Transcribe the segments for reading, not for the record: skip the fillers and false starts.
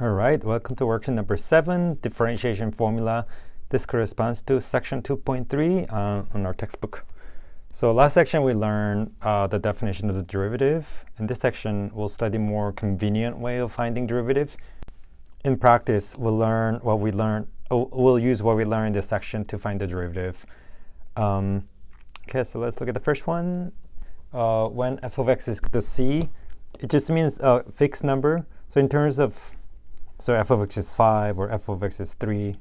All right, welcome to worksheet number 7, differentiation formula. This corresponds to section 2.3 on our textbook. So last section we learned the definition of the derivative. In this section, we'll study more convenient way of finding derivatives. In practice, we'll use what we learned in this section to find the derivative. Okay, so let's look at the first one. When f of x is equal to c, it just means a fixed number. So in terms of f of x is 5 or f of x is 3.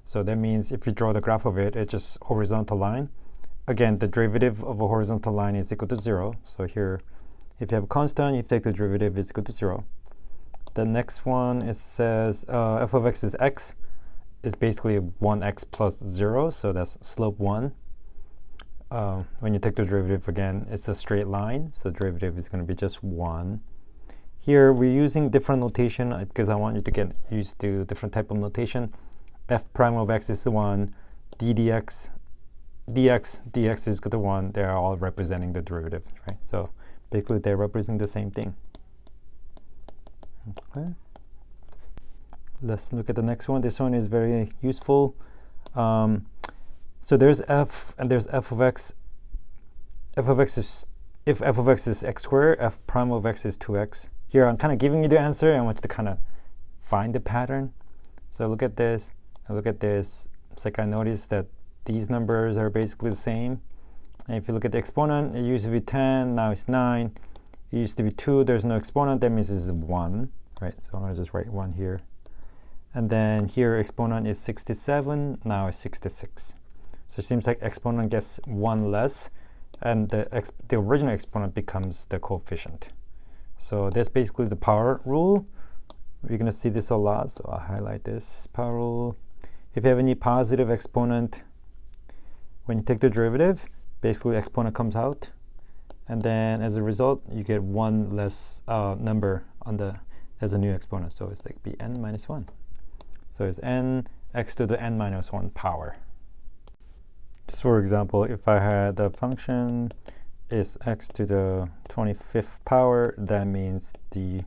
So that means if you draw the graph of it, it's just horizontal line. Again, the derivative of a horizontal line is equal to 0. So here, if you have a constant, you take the derivative is equal to 0. The next one, it says f of x is x. It's basically 1x plus 0, so that's slope 1. When you take the derivative again, it's a straight line, so the derivative is going to be just 1. Here we're using different notation because I want you to get used to different type of notation. F prime of x is the 1, dx is equal to 1. They're all representing the derivative, right? So basically they're representing the same thing. Okay. Let's look at the next one. This one is very useful. So there's f and there's f of x. F of x is, if f of x is x squared, f prime of x is 2x. Here I'm kind of giving you the answer. I want you to kind of find the pattern. So look at this. I look at this. It's like I noticed that these numbers are basically the same. And if you look at the exponent, it used to be 10, now it's 9. It used to be 2, there's no exponent, that means it's 1, right? So I'm going to just write 1 here. And then here exponent is 67, now it's 66. So it seems like exponent gets 1 less, and the original exponent becomes the coefficient. So that's basically the power rule. We're going to see this a lot, so I'll highlight this power rule. If you have any positive exponent, when you take the derivative, basically exponent comes out. And then as a result, you get 1 less number as a new exponent. So it's like bn minus 1. So it's n x to the n minus 1 power. Just for example, if I had the function is x to the 25th power, that means the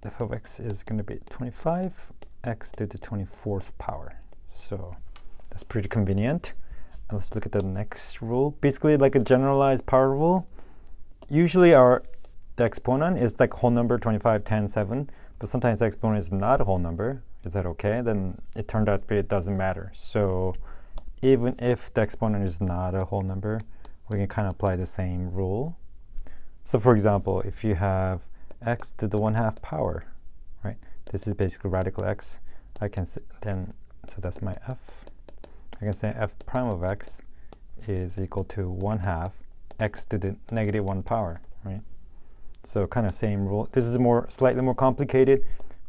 f of x is going to be 25 x to the 24th power. So that's pretty convenient. And let's look at the next rule. Basically like a generalized power rule. Usually the exponent is like whole number 25, 10, 7, but sometimes the exponent is not a whole number. Is that okay? Then it turned out it doesn't matter. So even if the exponent is not a whole number, we can kind of apply the same rule. So for example, if you have x to the 1/2 power, right? This is basically radical x. I can say then, so that's my f. I can say f prime of x is equal to 1/2 x to the negative 1 power, right? So kind of same rule. This is slightly more complicated.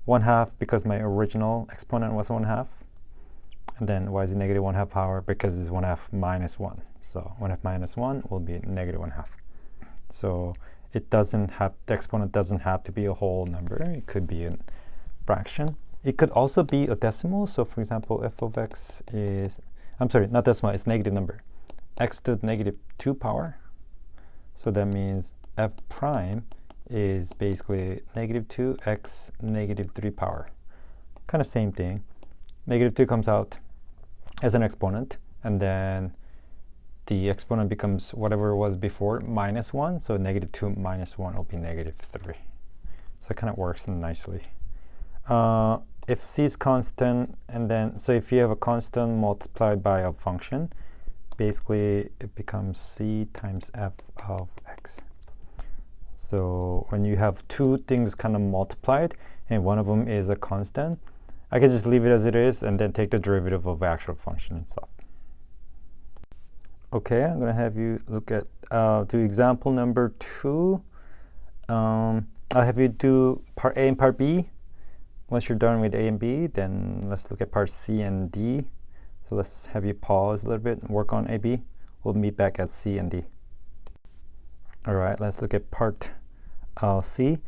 1/2 because my original exponent was 1/2. And then why is it negative 1/2 power? Because it's 1/2 minus 1. So 1/2 minus 1 will be negative 1/2. So it doesn't have, the exponent doesn't have to be a whole number. It could be a fraction. It could also be a decimal. So for example, f of x is, I'm sorry, not decimal, it's negative number. X to the negative 2 power. So that means f prime is basically negative 2 x negative 3 power. Kind of same thing. Negative 2 comes out as an exponent, and then the exponent becomes whatever it was before, minus 1. So negative 2 minus 1 will be negative 3. So it kind of works nicely. If c is constant, and then, so if you have a constant multiplied by a function, basically it becomes c times f of x. So when you have two things kind of multiplied, and one of them is a constant, I can just leave it as it is and then take the derivative of the actual function itself. Okay, I'm going to have you look at do example number 2. I'll have you do part A and part B. Once you're done with A and B, then let's look at part C and D. So let's have you pause a little bit and work on A, B. We'll meet back at C and D. All right, let's look at part C.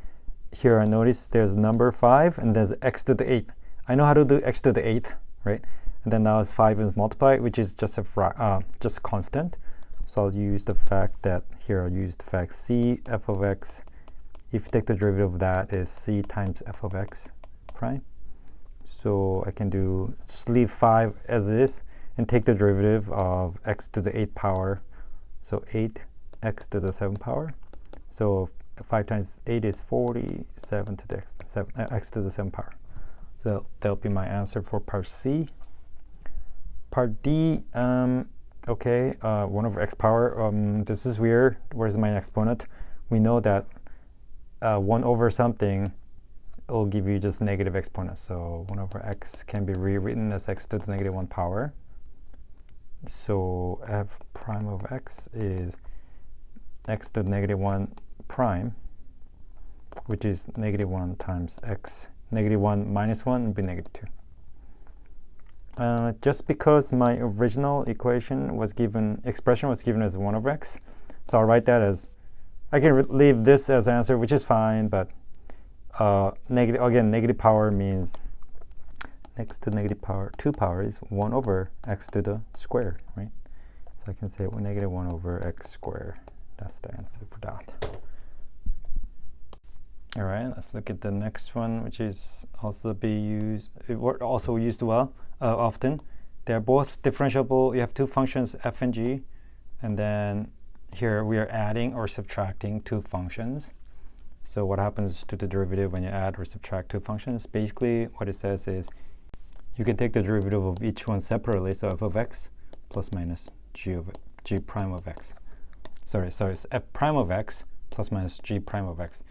Here I notice there's number 5 and there's x to the 8th. I know how to do x to the 8th, right? And then now it's 5 is multiplied, which is just just constant. So I'll use the fact that here I'll use the fact c f of x if you take the derivative of that, is c times f of x prime. So I can just leave 5 as is and take the derivative of x to the 8th power. So 8x to the 7th power. So 5 times 8 is 47 to the x to the 7th power. So that'll be my answer for part C. Part D, okay, 1 over x power. This is weird. Where's my exponent? We know that 1 over something will give you just negative exponent. So 1 over x can be rewritten as x to the negative 1 power. So f prime of x is x to the negative 1 prime, which is negative 1 times x. Negative 1 minus 1 would be negative 2. Just because my original expression was given as 1 over x, so I'll write that as, I can leave this as answer, which is fine, but negative power means x to the negative power 2 power is 1 over x to the square, right? So I can say negative 1 over x squared. That's the answer for that. All right, let's look at the next one, which is also used well often. They're both differentiable. You have two functions, f and g, and then here we are adding or subtracting two functions. So what happens to the derivative when you add or subtract two functions? Basically, what it says is you can take the derivative of each one separately. So f of x plus minus g prime of x. Sorry, it's f prime of x plus minus g prime of x.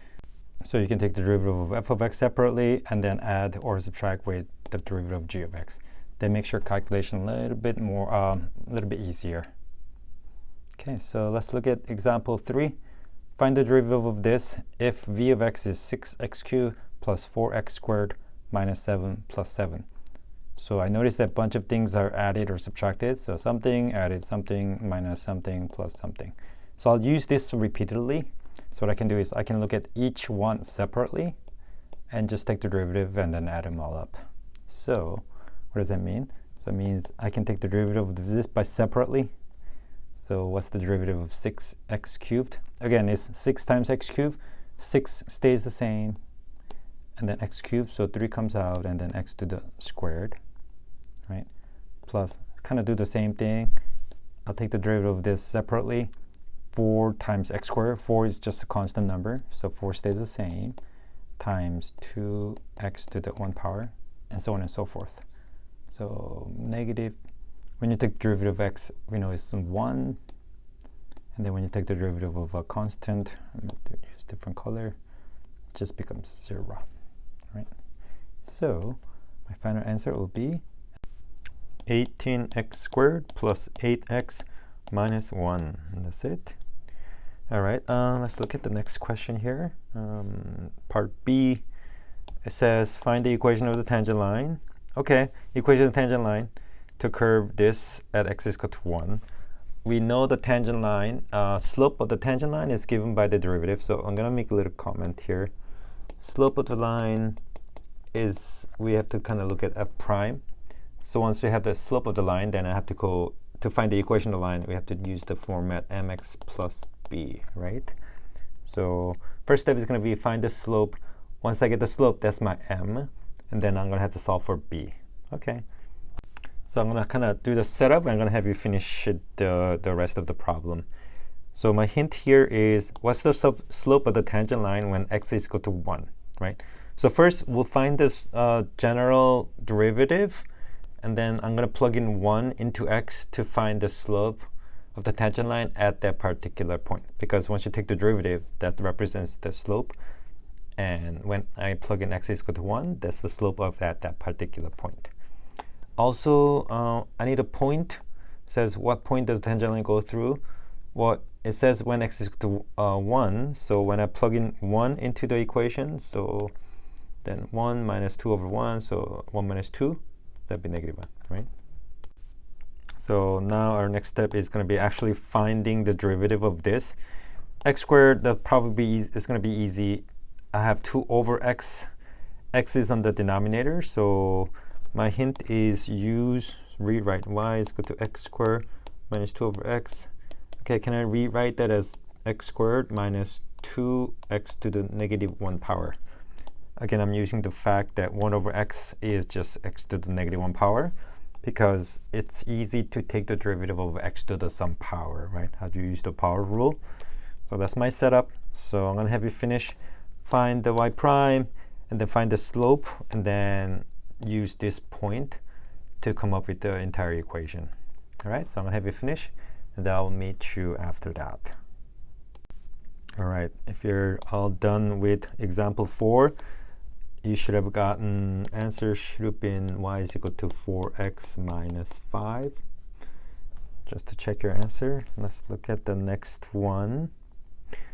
So you can take the derivative of f of x separately and then add or subtract with the derivative of g of x. That makes your calculation a little bit easier. Okay, so let's look at example 3. Find the derivative of this if v of x is 6x cubed plus 4x squared minus 7 plus 7. So I noticed that a bunch of things are added or subtracted. So something added something minus something plus something. So I'll use this repeatedly. So what I can do is I can look at each one separately and just take the derivative and then add them all up. So what does that mean? So it means I can take the derivative of this by separately. So what's the derivative of 6x cubed? Again, it's 6 times x cubed. 6 stays the same. And then x cubed, so 3 comes out, and then x to the squared, right? Plus, kind of do the same thing. I'll take the derivative of this separately. 4 times x squared. 4 is just a constant number, so 4 stays the same, times 2x to the 1 power, and so on and so forth. So negative, when you take the derivative of x, we know it's 1. And then when you take the derivative of a constant, I'm going to use different color, it just becomes 0. Right? So my final answer will be 18x squared plus 8x minus 1. And that's it. All right, let's look at the next question here. Part B, it says find the equation of the tangent line. Okay, equation of the tangent line to curve this at x is equal to 1. We know the tangent line, slope of the tangent line is given by the derivative. So I'm going to make a little comment here. Slope of the line is, we have to kind of look at f prime. So once we have the slope of the line, then I have to go, to find the equation of the line, we have to use the format mx plus b, right? So first step is going to be find the slope. Once I get the slope, that's my m. And then I'm going to have to solve for b. Okay. So I'm going to kind of do the setup, and I'm going to have you finish the rest of the problem. So my hint here is, what's the slope of the tangent line when x is equal to 1, right? So first, we'll find this general derivative, and then I'm going to plug in 1 into x to find the slope of the tangent line at that particular point. Because once you take the derivative, that represents the slope. And when I plug in x is equal to 1, that's the slope of that particular point. Also, I need a point. It says what point does the tangent line go through? Well, it says when x is equal to 1. So when I plug in 1 into the equation, so then 1 minus 2 over 1, so 1 minus 2, that'd be negative 1, right? So now our next step is going to be actually finding the derivative of this. X squared, that probably is going to be easy. I have 2 over x. X is on the denominator, so my hint is rewrite y is equal to x squared minus 2 over x. Okay, can I rewrite that as x squared minus 2x to the negative 1 power. Again, I'm using the fact that 1 over x is just x to the negative 1 power because it's easy to take the derivative of x to the some power, right? How do you use the power rule? So that's my setup. So I'm going to have you finish, find the y prime, and then find the slope, and then use this point to come up with the entire equation. All right, so I'm going to have you finish, and then I'll meet you after that. All right, if you're all done with example 4, you should have gotten answer should have been y is equal to 4x minus 5. Just to check your answer, let's look at the next one.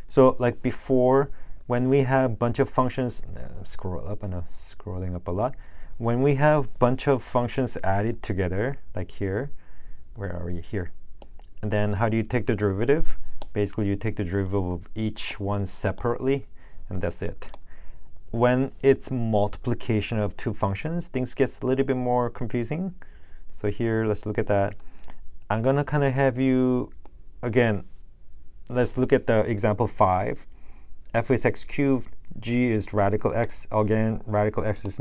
So like before, when we have a bunch of functions, scroll up, I know scrolling up a lot. When we have a bunch of functions added together, like here, where are we? Here. And then how do you take the derivative? Basically, you take the derivative of each one separately, and that's it. When it's multiplication of two functions, things get a little bit more confusing. So here, let's look at that. I'm going to kind of have you, again, let's look at the example 5. F is x cubed, g is radical x. Again, radical x is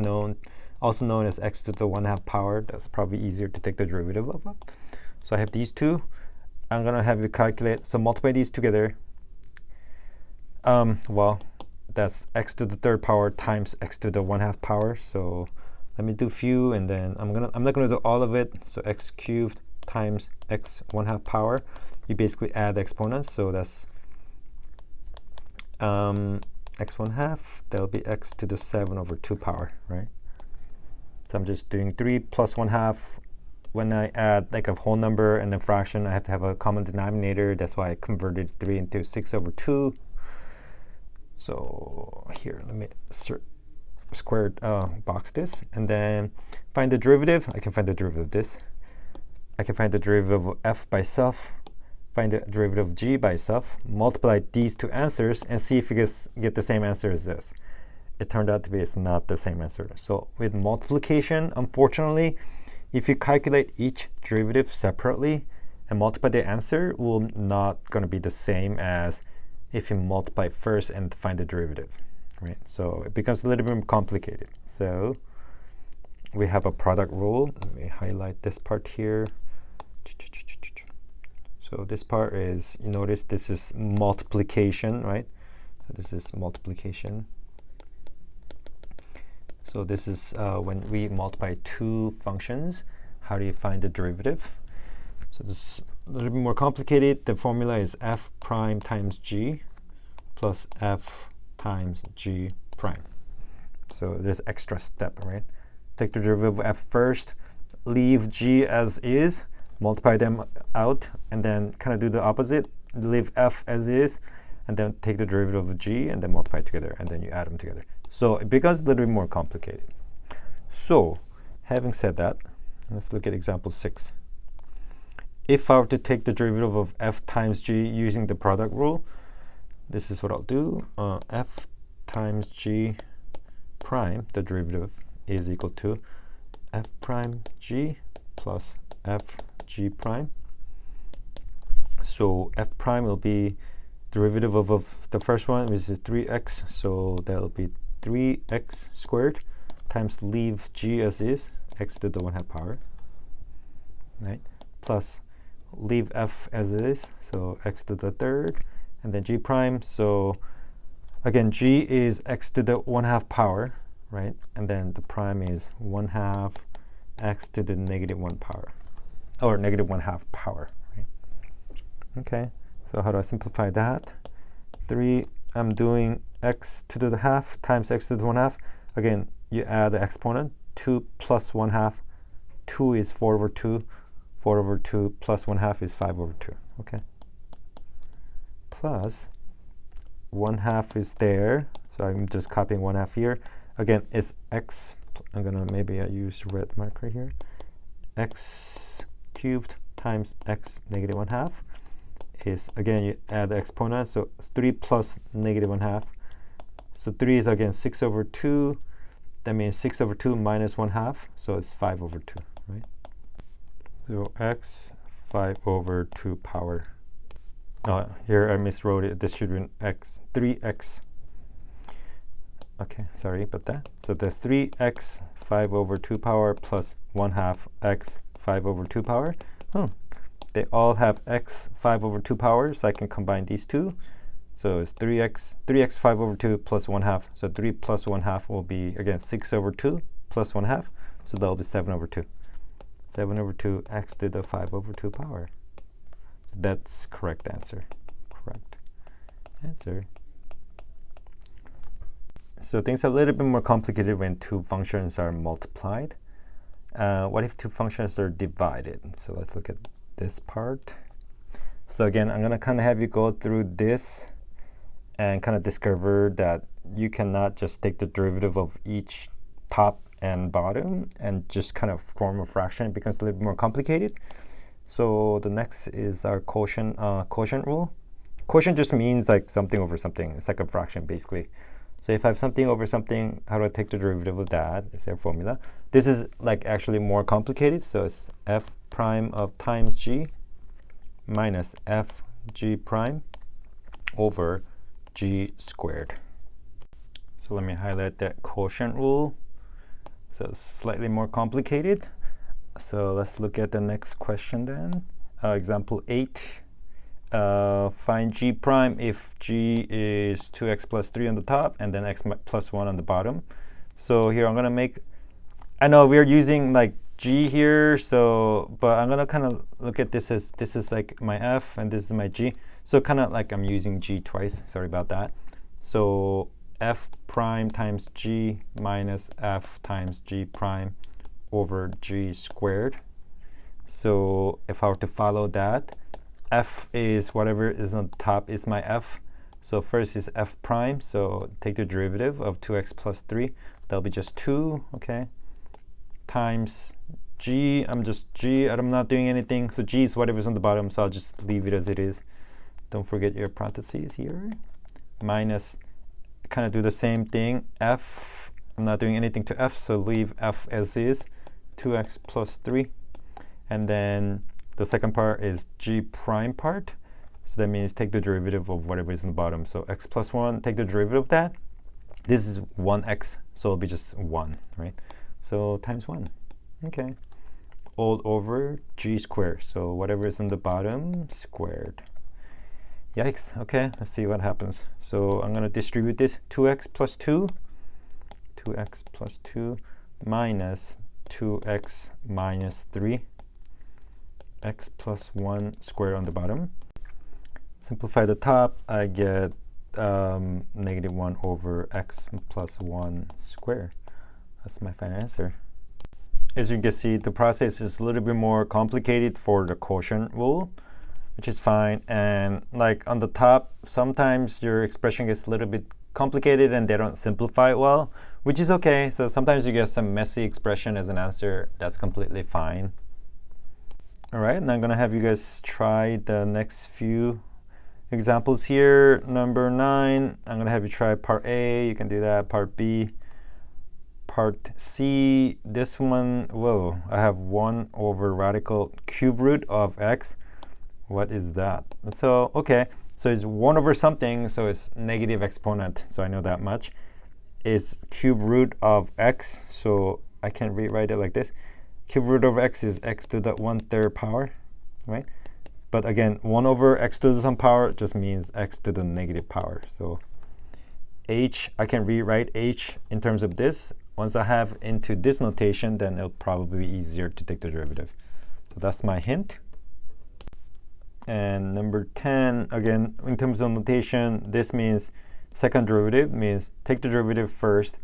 also known as x to the 1/2 power. That's probably easier to take the derivative of. So I have these two. I'm going to have you calculate. So multiply these together. Well, that's x to the 3rd power times x to the 1/2 power. So let me do few, and then I'm not going to do all of it. So x cubed times x 1/2 power. You basically add the exponents. So that's x 1/2. That'll be x to the 7 over 2 power, right? So I'm just doing 3 plus 1/2. When I add like a whole number and a fraction, I have to have a common denominator. That's why I converted 3 into 6 over 2. So here, let me squared box this, and then find the derivative. I can find the derivative of this. I can find the derivative of f by itself, find the derivative of g by itself, multiply these two answers, and see if you get the same answer as this. It turned out to be it's not the same answer. So with multiplication, unfortunately, if you calculate each derivative separately and multiply the answer, will not going to be the same as if you multiply first and find the derivative, right? So it becomes a little bit more complicated. So we have a product rule. Let me highlight this part here. So this part is, you notice this is multiplication, right? So this is multiplication. So this is when we multiply two functions, how do you find the derivative? So this is a little bit more complicated. The formula is f prime times g plus f times g prime. So there's extra step, right? Take the derivative of f first, leave g as is, multiply them out, and then kind of do the opposite, leave f as is, and then take the derivative of g and then multiply it together, and then you add them together. So it becomes a little bit more complicated. So having said that, let's look at example 6. If I were to take the derivative of f times g using the product rule, this is what I'll do. F times g prime, the derivative, is equal to f prime g plus f g prime. So f prime will be derivative of the first one, which is 3x. So that'll be 3x squared times leave g as is, x to the 1/2 power, right? Plus leave f as it is, so x to the 3rd, and then g prime. So again, g is x to the 1/2 power, right? And then the prime is 1/2 x to the negative 1 power, or negative 1/2 power, right? Okay, so how do I simplify that? 3, I'm doing x to the 1/2 times x to the 1/2. Again, you add the exponent, 2 plus 1/2. 2 is 4 over 2. 4 over 2 plus 1/2 is 5 over 2. Okay. Plus 1/2 is there, so I'm just copying 1/2 here. Again, it's x. I'm gonna maybe use red marker here. X cubed times x negative 1/2 is, again, you add the exponent, so 3 plus negative 1/2. So 3 is again 6 over 2. That means 6 over 2 minus 1/2, so it's 5 over 2, right? So x 5 over 2 power. Here I miswrote it. This should be 3x. Okay, sorry about that. So the 3x 5 over 2 power plus 1/2 x 5 over 2 power. They all have x 5 over 2 power, so I can combine these two. So it's 3x 5 over 2 plus 1/2. So 3 plus 1/2 will be, again, 6 over 2 plus 1/2. So that'll be 7 over 2. 7 over 2 x to the 5 over 2 power. That's correct answer. Correct answer. So things are a little bit more complicated when two functions are multiplied. What if two functions are divided? So let's look at this part. So again, I'm going to kind of have you go through this and kind of discover that you cannot just take the derivative of each top and bottom and just kind of form a fraction. It becomes a little bit more complicated. So the next is our quotient rule. Quotient just means like something over something. It's like a fraction, basically. So if I have something over something, how do I take the derivative of that? Is their formula. This is like actually more complicated. So it's f prime of times g minus f g prime over g squared. So let me highlight that quotient rule. So it's slightly more complicated. So let's look at the next question then. Example 8. Find g prime if g is 2x plus 3 on the top and then x plus 1 on the bottom. So here I'm going to make, I know we're using like g here, so, but I'm going to kind of look at this as, this is like my f and this is my g. So kind of like I'm using g twice, sorry about that. So f prime times g minus f times g prime over g squared. So if I were to follow that, f is whatever is on top is my f. So first is f prime, so take the derivative of 2x plus 3. That'll be just 2, okay? Times g, I'm not doing anything. So g is whatever's on the bottom, so I'll just leave it as it is. Don't forget your parentheses here. Minus, kind of do the same thing. F, I'm not doing anything to f, so leave f as is. 2x plus 3. And then the second part is g prime part. So that means take the derivative of whatever is in the bottom. So x plus 1, take the derivative of that. This is 1x, so it'll be just 1, right? So times 1. Okay. All over g squared. So whatever is in the bottom squared. Yikes. Okay, let's see what happens. So I'm going to distribute this. 2x plus 2. 2x plus 2 minus 2x minus 3. X plus 1 squared on the bottom. Simplify the top, I get negative 1 over x plus 1 squared. That's my final answer. As you can see, the process is a little bit more complicated for the quotient rule, which is fine. And like on the top, sometimes your expression gets a little bit complicated and they don't simplify it well, which is okay. So sometimes you get some messy expression as an answer. That's completely fine. All right, and I'm going to have you guys try the next few examples here. Number 9, I'm going to have you try part A. You can do that. Part B. Part C, this one, whoa, I have 1 over radical cube root of x. What is that? So, okay, so it's 1 over something, so it's negative exponent, so I know that much. It's cube root of x, so I can rewrite it like this. Cube root of x is x to the 1/3 power, right? But again, 1 over x to the some power just means x to the negative power. So h, I can rewrite h in terms of this. Once I have into this notation, then it'll probably be easier to take the derivative. So that's my hint. And number 10, again, in terms of notation, this means second derivative, means take the derivative first.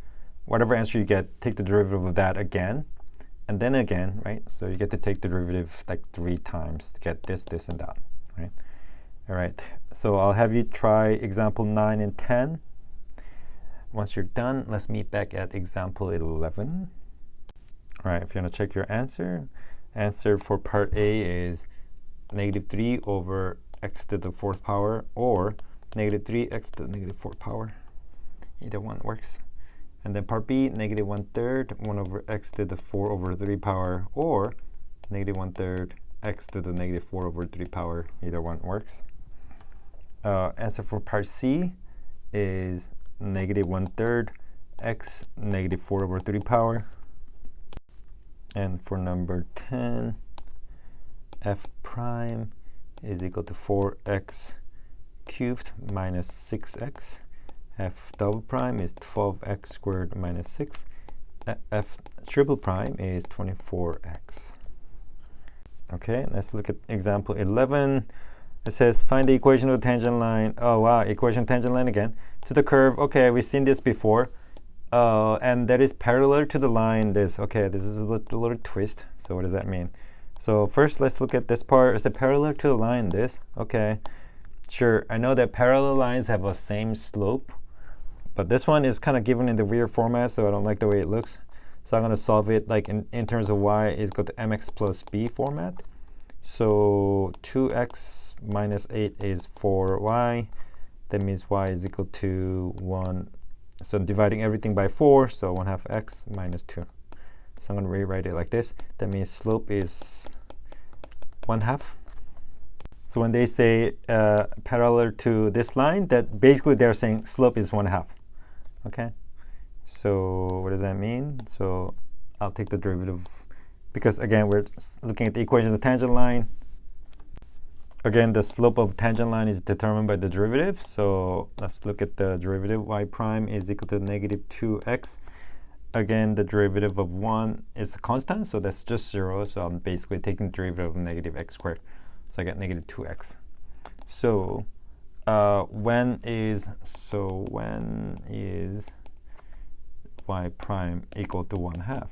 Whatever answer you get, take the derivative of that again. And then again, right? So you get to take the derivative like 3 times to get this, this, and that, right? All right, so I'll have you try example 9 and 10. Once you're done, let's meet back at example 11. All right, if you want to check your answer, answer for part A is negative 3 over x to the 4th power or negative 3x to the negative 4th power. Either one works. And then part B, negative 1/3, 1 over x to the 4 over 3 power, or negative 1/3 x to the negative 4 over 3 power. Either one works. answer for part C is negative 1/3 x negative 4/3 power. And for number 10, f prime is equal to 4x cubed minus 6x. F double prime is 12x squared minus 6. F triple prime is 24x. Okay, let's look at example 11. It says find the equation of the tangent line. Oh wow, equation of tangent line again. To the curve. Okay, we've seen this before. And that is parallel to the line this. Okay, this is a little twist. So what does that mean? So first let's look at this part. Is it parallel to the line this? Okay, sure. I know that parallel lines have a same slope, but this one is kind of given in the weird format, so I don't like the way it looks. So I'm going to solve it like in terms of y is equal to mx plus b format. So 2x minus 8 is 4y. That means y is equal to 1. So dividing everything by 4, so 1/2 x minus 2. So I'm going to rewrite it like this. That means slope is 1/2. So when they say parallel to this line, that basically they're saying slope is 1/2. Okay. So what does that mean? So I'll take the derivative, because again we're looking at the equation of the tangent line. Again, the slope of tangent line is determined by the derivative. So let's look at the derivative. Y prime is equal to negative 2x. Again, the derivative of 1 is a constant, so that's just 0. So I'm basically taking the derivative of negative x squared. So I get negative 2x. So when is y prime equal to 1/2?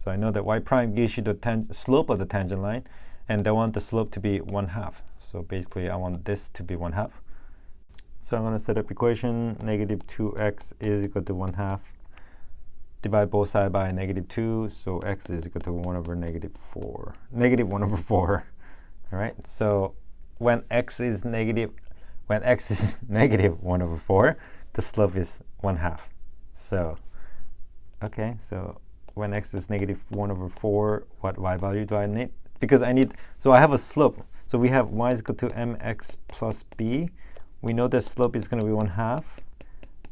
So I know that y prime gives you the slope of the tangent line, and I want the slope to be 1/2. So basically I want this to be 1/2. So I'm going to set up equation. Negative 2x is equal to 1/2. Divide both sides by negative 2. So x is equal to 1/4. Negative 1/4. All right. So when x is negative 1/4, the slope is 1/2. So okay. So when x is negative 1/4, what y value do I need? Because I need, so I have a slope. So we have y is equal to mx plus b. We know the slope is going to be 1/2.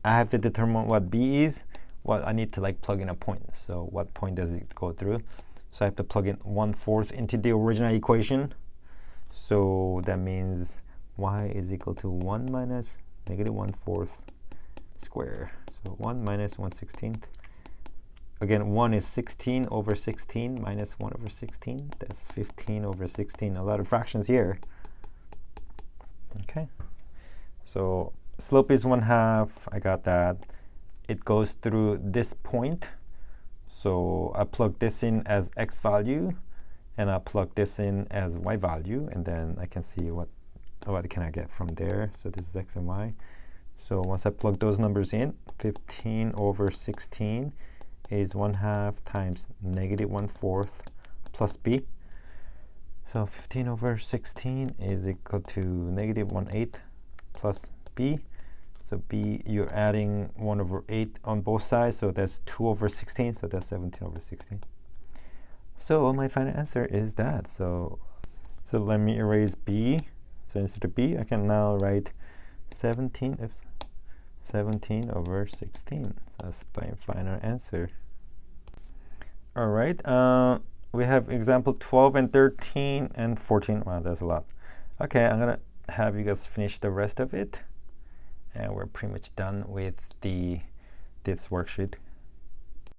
I have to determine what b is. Well, I need to like plug in a point. So what point does it go through? So I have to plug in 1/4 into the original equation. So that means y is equal to 1 minus negative 1/4 square. So 1 minus 1/16. Again, 1 is 16/16 minus 1/16. That's 15/16. A lot of fractions here. Okay. So slope is 1/2. I got that. It goes through this point. So I plug this in as x value, and I plug this in as y value, and then I can see what can I get from there. So this is x and y. So once I plug those numbers in, 15/16 is 1/2 times negative 1/4 plus b. So 15/16 is equal to negative 1/8 plus b. So b, you're adding 1/8 on both sides, so that's 2/16, so that's 17/16. So my final answer is that. So let me erase b. So instead of b, I can now write 17/16. So that's my final answer. All right. We have example 12 and 13 and 14. Wow, that's a lot. Okay, I'm going to have you guys finish the rest of it. And we're pretty much done with this worksheet.